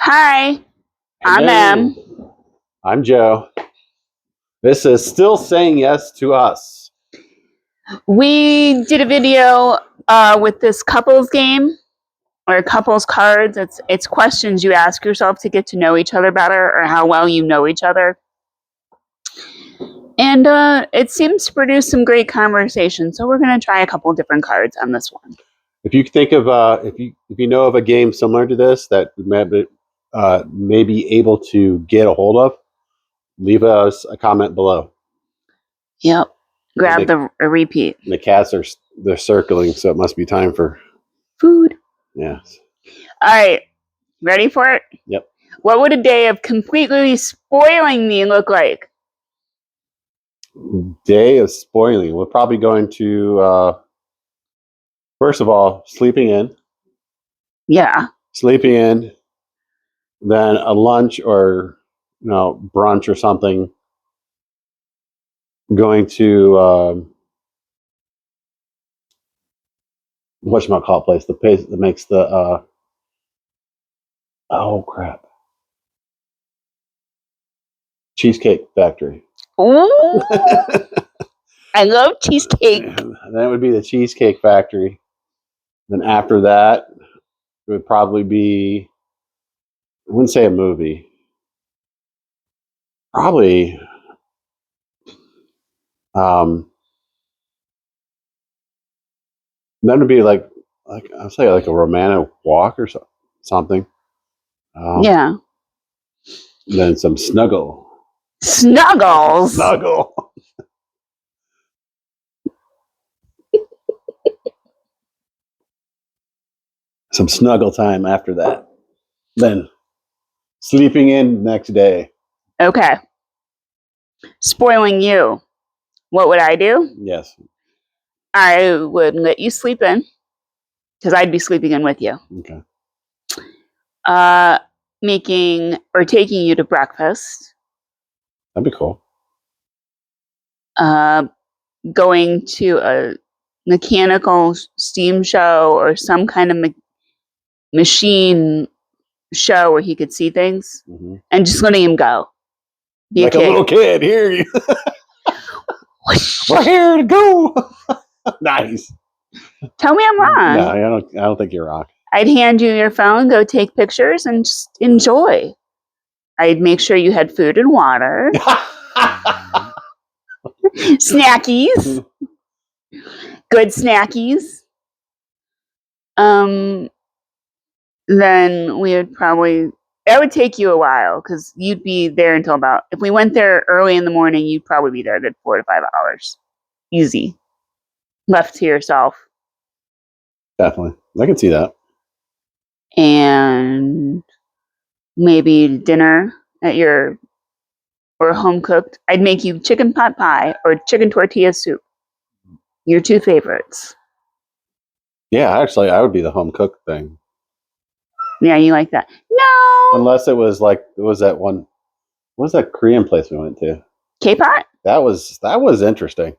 Hi, I'm Em. Hello, I'm Joe. This is Still Saying Yes to Us. We did a video with this couples game or couples cards. It's questions you ask yourself to get to know each other better or how well you know each other. And it seems to produce some great conversation. So we're going to try a couple different cards on this one. If you think of if you know of a game similar to this that we may be able to get a hold of, leave us a comment below. Yep. Grab a repeat. The cats they're circling, so it must be time for food. Yes. All right. Ready for it? Yep. What would a day of completely spoiling me look like? Day of spoiling. We're probably going to first of all, sleeping in. Yeah. Sleeping in, then a lunch or brunch or something. Going to whatchamacallit place, the place that makes the oh crap, Cheesecake Factory. Ooh. I love cheesecake. That would be the Cheesecake Factory. Then after that, it would probably be, I wouldn't say a movie. Probably then would be like I'll say like a romantic walk or something. Yeah. Then some snuggles. Snuggle. Some snuggle time after that. Then sleeping in next day. Okay. Spoiling you. What would I do? Yes. I would let you sleep in because I'd be sleeping in with you. Okay. Making or taking you to breakfast. That'd be cool. Going to a mechanical steam show or some kind of machine show where he could see things, and just letting him go. Be like a little kid. Here, we're here to go. Nice. Tell me I'm wrong. No, I don't think you're wrong. I'd hand you your phone, go take pictures, and just enjoy. I'd make sure you had food and water. Snackies. Good snackies. Then we would probably, that would take you a while because you'd be there until about, if we went there early in the morning, you'd probably be there a good 4 to 5 hours. Easy. Left to yourself. Definitely. I can see that. And maybe dinner at your, or home cooked. I'd make you chicken pot pie or chicken tortilla soup. Your two favorites. Yeah, actually, I would be the home cooked thing. Yeah, you like that? No. Unless it was like, it was that one, what was that Korean place we went to? K-pot? That was interesting.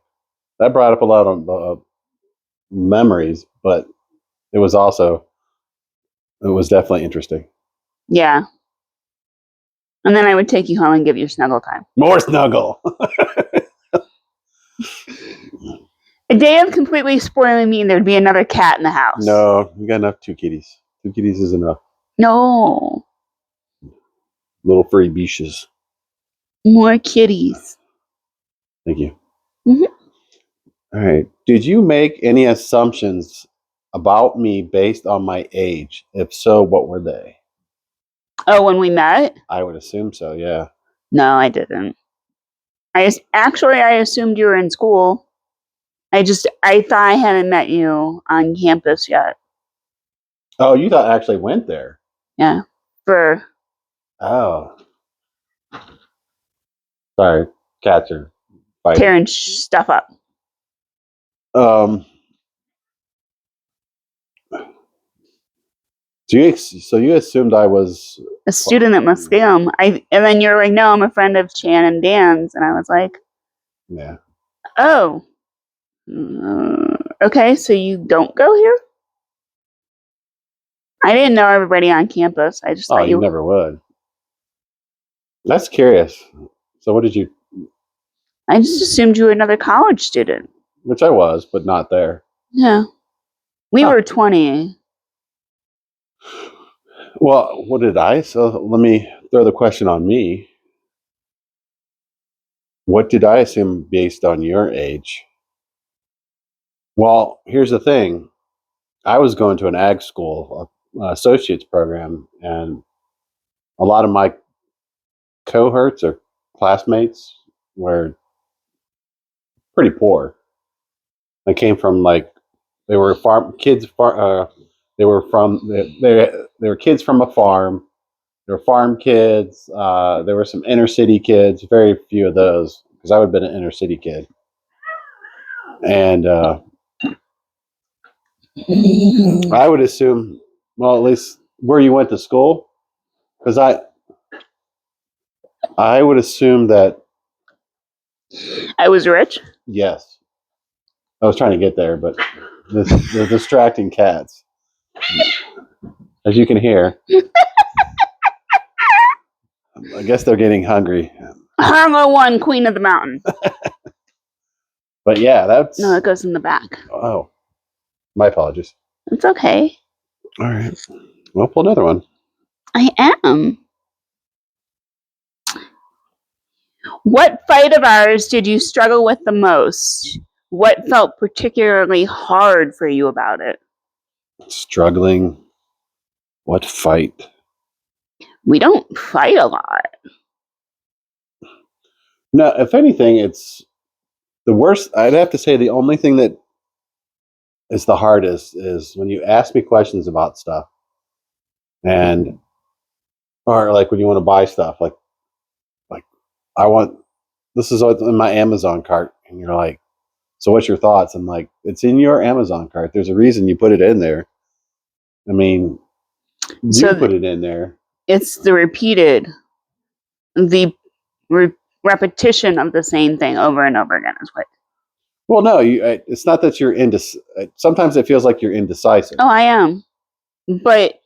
That brought up a lot of memories, but it was definitely interesting. Yeah. And then I would take you home and give you snuggle time. More snuggle. A day of completely spoiling me, there'd be another cat in the house. No, you got enough 2 kitties. 2 kitties is enough. No. Little furry beaches. More kitties. Thank you. All right. Did you make any assumptions about me based on my age? If so, what were they? Oh, when we met? I would assume so, yeah. No, I didn't. I assumed you were in school. I thought I hadn't met you on campus yet. Oh, you thought I actually went there? Yeah. Oh. Sorry. Cats are fighting. Tearing stuff up. So you assumed I was a student at Musqueam. And then you're like, no, I'm a friend of Chan and Dan's. And I was like, yeah. Oh. Okay, so you don't go here? I didn't know everybody on campus. I just Oh, thought you never would. That's curious. So what did you? I just assumed you were another college student. Which I was, but not there. Yeah. We Huh. were 20. Well, what did I? So let me throw the question on me. What did I assume based on your age? Well, here's the thing. I was going to an ag school, associate's program, and a lot of my cohorts or classmates were pretty poor. They came from they were farm kids. They were from they were kids from a farm. There were farm kids. There were some inner city kids. Very few of those because I would have been an inner city kid. And I would assume, well, at least where you went to school, because I would assume that I was rich. yes. I was trying to get there, but the distracting cats, as you can hear, I guess they're getting hungry. Harlow one, Queen of the Mountain. But yeah, that's No, it goes in the back. oh, my apologies. It's okay. All right, we'll pull another one. I am. What fight of ours did you struggle with the most? What felt particularly hard for you about it? Struggling. What fight? We don't fight a lot. No, if anything, it's the worst. I'd have to say the only thing that is the hardest is when you ask me questions about stuff, and or like when you want to buy stuff, like I want this is what's in my Amazon cart, and you're like, so what's your thoughts? I'm like, it's in your Amazon cart. There's a reason you put it in there. I mean, you put it in there. It's the repetition of the same thing over and over again is what. Well, no, it's not that you're sometimes it feels like you're indecisive. Oh, I am. But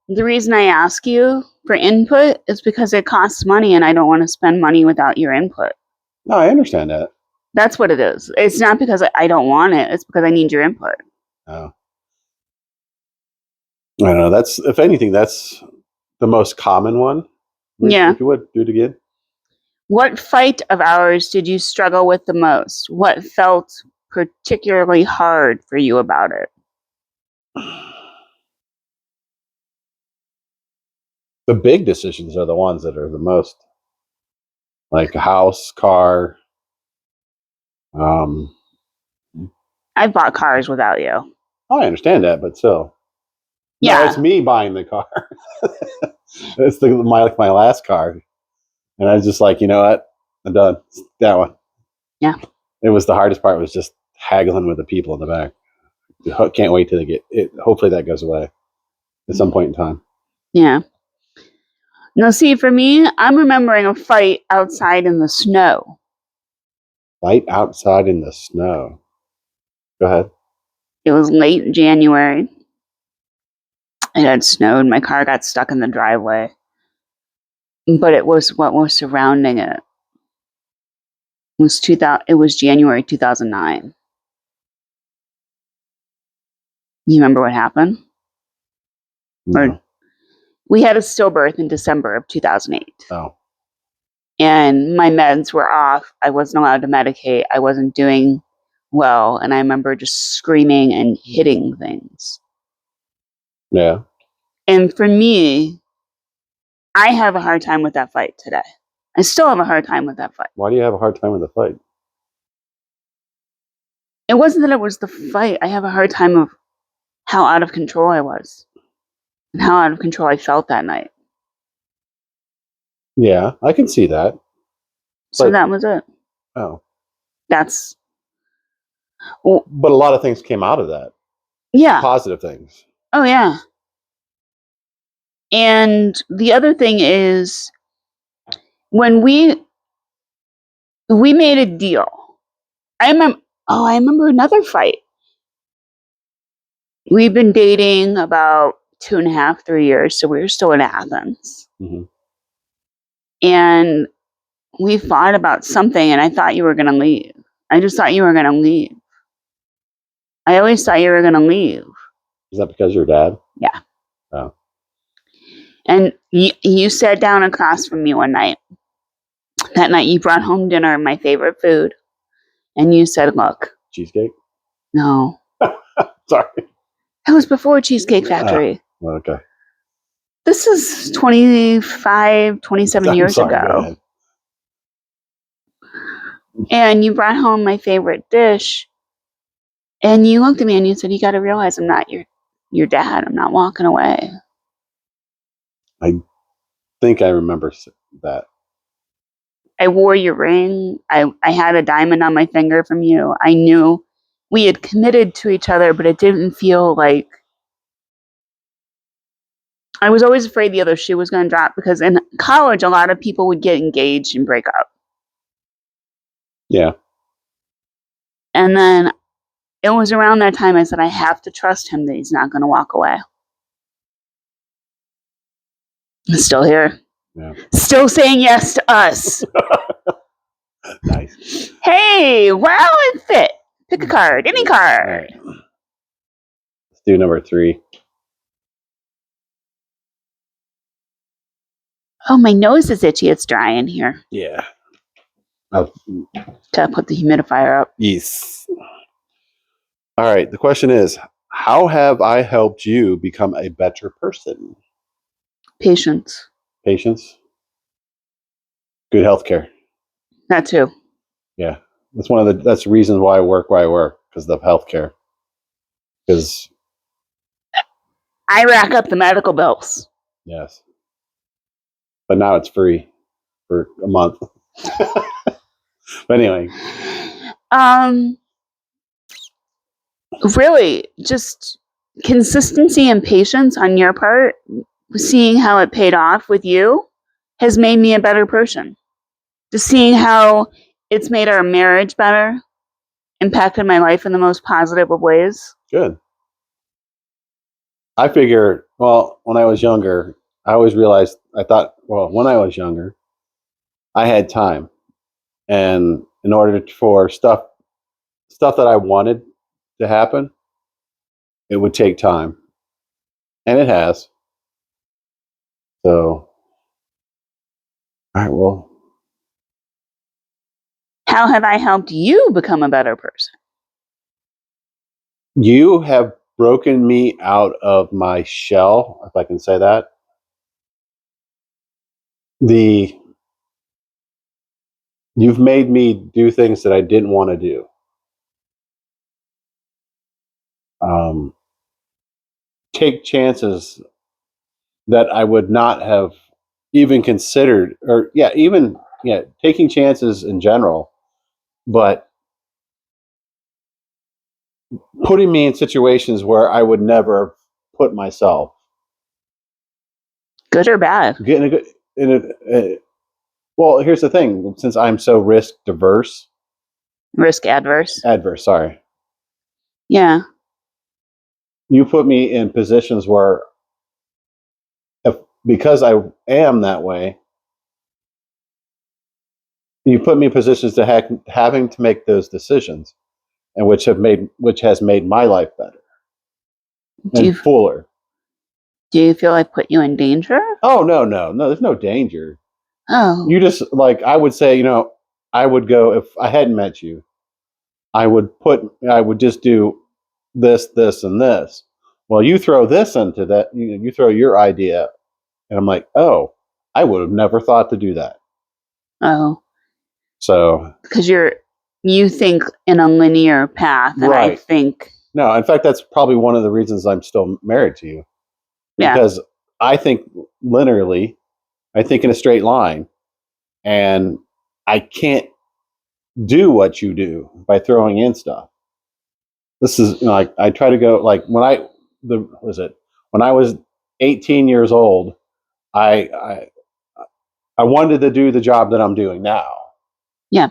the reason I ask you for input is because it costs money and I don't want to spend money without your input. No, I understand that. That's what it is. It's not because I don't want it. It's because I need your input. Oh. I don't know. That's, if anything, that's the most common one. Yeah. If you would, do it again. What fight of ours did you struggle with the most? What felt particularly hard for you about it? The big decisions are the ones that are the most, like a house, car. I've bought cars without you. I understand that, but still. Yeah. No, it's me buying the car. It's my last car. And I was just like, you know what? I'm done. That one. Yeah. It was the hardest part was just haggling with the people in the back. Can't wait till they get it. Hopefully that goes away at some point in time. Yeah. Now, see, for me, I'm remembering a fight outside in the snow. Fight outside in the snow. Go ahead. It was late January. It had snowed. My car got stuck in the driveway. But it was what was surrounding it. It was January 2009. You remember what happened? No. We had a stillbirth in December of 2008. Oh. And my meds were off. I wasn't allowed to medicate. I wasn't doing well. And I remember just screaming and hitting things. Yeah. And for me, I have a hard time with that fight today. I still have a hard time with that fight. Why do you have a hard time with the fight? It wasn't that it was the fight. I have a hard time of how out of control I was and how out of control I felt that night. Yeah, I can see that. So that was it. Oh. That's. But a lot of things came out of that. Yeah. Positive things. Oh, yeah. And the other thing is when we made a deal. I remember another fight. We've been dating about 2.5, 3 years. So we were still in Athens. Mm-hmm. And we fought about something, and I thought you were going to leave. I just thought you were going to leave. I always thought you were going to leave. Is that because you're dad? Yeah. Oh. And you sat down across from me one night. That night you brought home dinner, my favorite food. And you said, look. Cheesecake? No. Sorry. It was before Cheesecake Factory. Okay. This is 25, 27 years ago. And you brought home my favorite dish. And you looked at me and you said, you got to realize I'm not your dad. I'm not walking away. I think I remember that. I wore your ring. I had a diamond on my finger from you. I knew we had committed to each other, but it didn't feel like... I was always afraid the other shoe was going to drop, because in college, a lot of people would get engaged and break up. Yeah. And then it was around that time I said, I have to trust him that he's not going to walk away. He's still here. Yeah. Still saying yes to us. Nice. Hey, well, it fit. Pick a card. Any card. Right. Let's do number 3. Oh, my nose is itchy. It's dry in here. Yeah. Gotta put the humidifier up. Yes. All right. The question is, how have I helped you become a better person? Patience. Patience. Good healthcare. That too. Yeah. That's the reasons why I work where I work, because of healthcare. Because I rack up the medical bills. yes. But now it's free for a month. But anyway. Really, just consistency and patience on your part, seeing how it paid off with you, has made me a better person. Just seeing how it's made our marriage better, impacted my life in the most positive of ways. Good. I figure, when I was younger, I always realized, when I was younger, I had time. And in order for stuff that I wanted to happen, it would take time. And it has. So, all right, well. How have I helped you become a better person? You have broken me out of my shell, if I can say that. You've made me do things that I didn't want to do. Take chances that I would not have even considered, taking chances in general, but putting me in situations where I would never put myself. Good or bad? Well, here's the thing. Since I'm so risk adverse. Sorry. Yeah. You put me in positions where, because I am that way, you put me in positions to having to make those decisions, and which has made my life better and fuller. Do you feel I put you in danger? Oh, no. There's no danger. Oh. You just, I would say, I would go, if I hadn't met you, I would just do this, and this. Well, you throw this into that, you throw your idea, and I'm like, oh, I would have never thought to do that. Oh. So. Because you think in a linear path, and right. I think. No, in fact, that's probably one of the reasons I'm still married to you. Yeah. Because I think linearly, I think in a straight line, and I can't do what you do by throwing in stuff. This is I try to go when I was 18 years old, I wanted to do the job that I'm doing now. Yeah.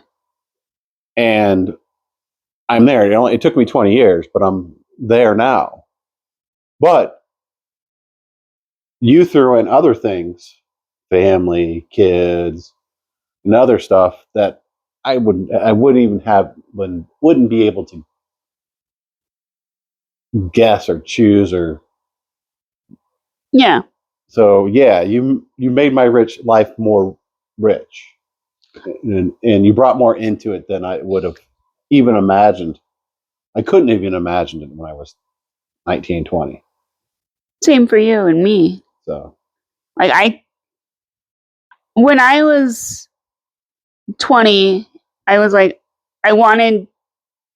And I'm there. It took me 20 years, but I'm there now. But you threw in other things, family, kids, and other stuff that I wouldn't be able to guess or choose or. Yeah. So yeah, you made my rich life more rich, and you brought more into it than I would have even imagined. I couldn't even imagine it when I was 19, 20. Same for you and me. So Like when I was 20, I was like, I wanted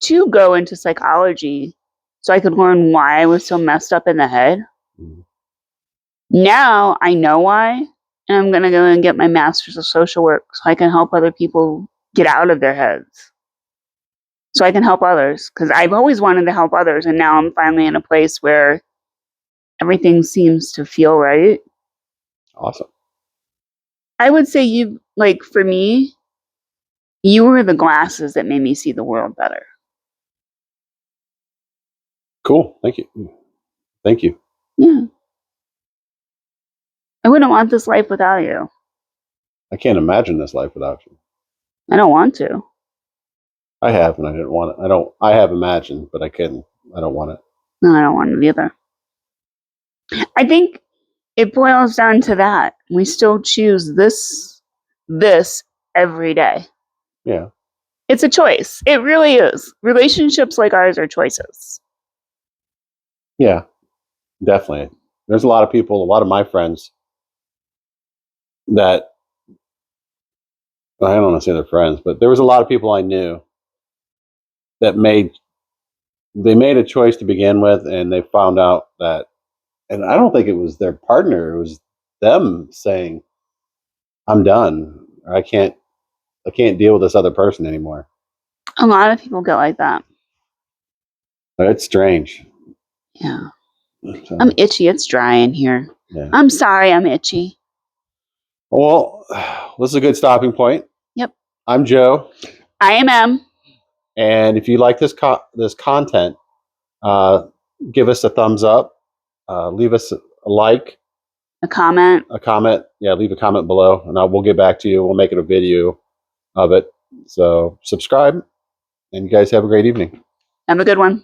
to go into psychology so I could learn why I was so messed up in the head. Mhm. Now I know why, and I'm going to go and get my master's of social work so I can help other people get out of their heads. So I can help others, because I've always wanted to help others, and now I'm finally in a place where everything seems to feel right. Awesome. I would say for me, you were the glasses that made me see the world better. Cool. Thank you. Thank you. Yeah. I wouldn't want this life without you. I can't imagine this life without you. I don't want to. I have, and I didn't want it. I have imagined, but I couldn't. I don't want it. No, I don't want it either. I think it boils down to that. We still choose this every day. Yeah. It's a choice. It really is. Relationships like ours are choices. Yeah, definitely. There's a lot of people, a lot of my friends that, I don't want to say they're friends, but there was a lot of people I knew that made a choice to begin with, and they found out that, and I don't think it was their partner, it was them saying, I'm done, or I can't deal with this other person anymore. A lot of people get like that. It's strange. Yeah. So, I'm itchy. It's dry in here. yeah. I'm sorry I'm itchy. Well, this is a good stopping point. Yep. I'm Joe. I am M. And if you like this content, give us a thumbs up, leave us a like, A comment. Yeah, leave a comment below, and we'll get back to you. We'll make it a video of it. So subscribe, and you guys have a great evening. Have a good one.